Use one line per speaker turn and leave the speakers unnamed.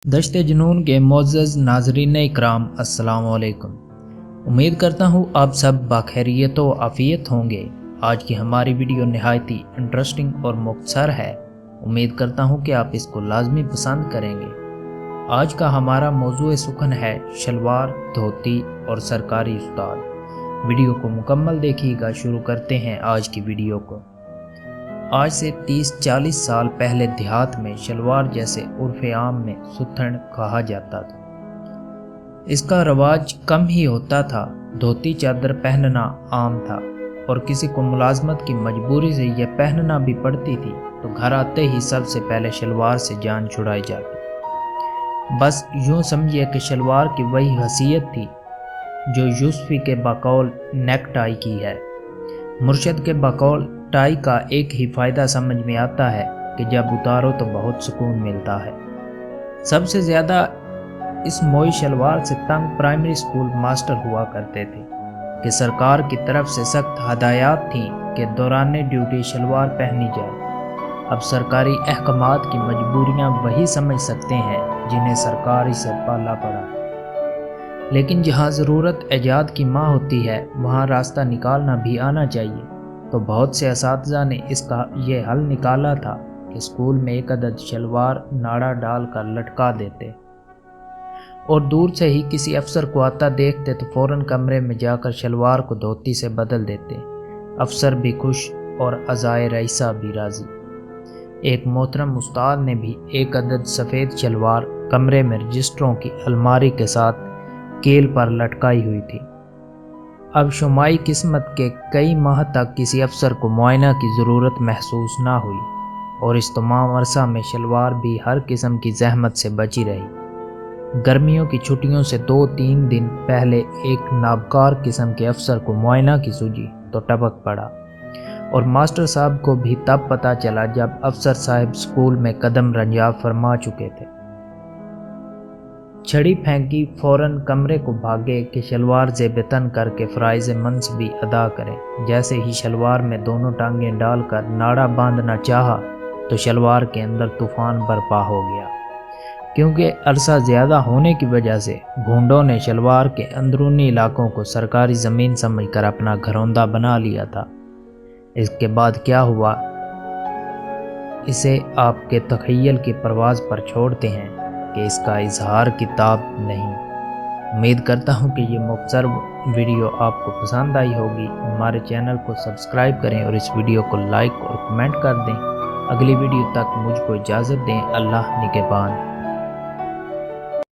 दश्त जुनून के मोअज़्ज़ज़ नाज़रीन इकराम अस्सलाम वालेकुम। उम्मीद करता हूँ आप सब बाखैरियत व आफ़ियत होंगे। आज की हमारी वीडियो नहायत ही इंटरेस्टिंग और मुख्तसर है। उम्मीद करता हूँ कि आप इसको लाजमी पसंद करेंगे। आज का हमारा मौजूए सुखन है शलवार, धोती और सरकारी उस्ताद। वीडियो को मुकम्मल देखिएगा। शुरू करते हैं आज की वीडियो को। आज से 30-40 साल पहले देहात में शलवार जैसे उर्फ़ आम में सुथन कहा जाता था। इसका रवाज कम ही होता था। धोती चादर पहनना आम था और किसी को मुलाजमत की मजबूरी से यह पहनना भी पड़ती थी तो घर आते ही सबसे पहले शलवार से जान छुड़ाई जाती। बस यूँ समझिए कि शलवार की वही हैसियत थी जो यूसुफ़ी के बकौल नेक टाई की है। मुर्शद के बकौल टाई का एक ही फ़ायदा समझ में आता है कि जब उतारो तो बहुत सुकून मिलता है। सबसे ज़्यादा इस मोई शलवार से तंग प्राइमरी स्कूल मास्टर हुआ करते थे कि सरकार की तरफ से सख्त हदायत थी कि दौरान ड्यूटी शलवार पहनी जाए। अब सरकारी अहकामात की मजबूरियां वही समझ सकते हैं जिन्हें सरकार से पाला पड़ा। लेकिन जहां ज़रूरत ऐजाद की माँ होती है वहां रास्ता निकालना भी आना चाहिए। तो बहुत से असातिज़ा ने इसका ये हल निकाला था कि स्कूल में एक अदद शलवार नाड़ा डाल कर लटका देते और दूर से ही किसी अफसर को आता देखते तो फ़ौरन कमरे में जाकर शलवार को धोती से बदल देते। अफसर भी खुश और अज़ाए रईसा भी राज़ी। एक मोहतरम उस्ताद ने भी एक अदद सफ़ेद शलवार कमरे में रजिस्टरों की अलमारी के साथ केल पर लटकाई हुई थी। अब शुमाई किस्मत के कई माह तक किसी अफसर को मुआयना की ज़रूरत महसूस ना हुई और इस तमाम अरसा में शलवार भी हर किस्म की जहमत से बची रही। गर्मियों की छुट्टियों से 2-3 दिन पहले एक नाबकार किस्म के अफसर को मुआयना की सूझी तो टपक पड़ा और मास्टर साहब को भी तब पता चला जब अफसर साहब स्कूल में कदम रंजा फरमा चुके थे। छड़ी फेंकी, फ़ौरन कमरे को भागे कि शलवार ज़ेबतन करके फ़राइज़ मनसबी अदा करें। जैसे ही शलवार में दोनों टांगें डालकर नाड़ा बांधना चाहा तो शलवार के अंदर तूफ़ान बर्पा हो गया। क्योंकि अरसा ज़्यादा होने की वजह से भूंडों ने शलवार के अंदरूनी इलाकों को सरकारी ज़मीन समझकर अपना घरौंदा बना लिया था। इसके बाद क्या हुआ इसे आपके तख़य्युल की परवाज़ पर छोड़ते हैं कि इसका इजहार किताब नहीं। उम्मीद करता हूँ कि ये मुख्तसर वीडियो आपको पसंद आई होगी। हमारे चैनल को सब्सक्राइब करें और इस वीडियो को लाइक और कमेंट कर दें। अगली वीडियो तक मुझको इजाज़त दें। अल्लाह निगहबान।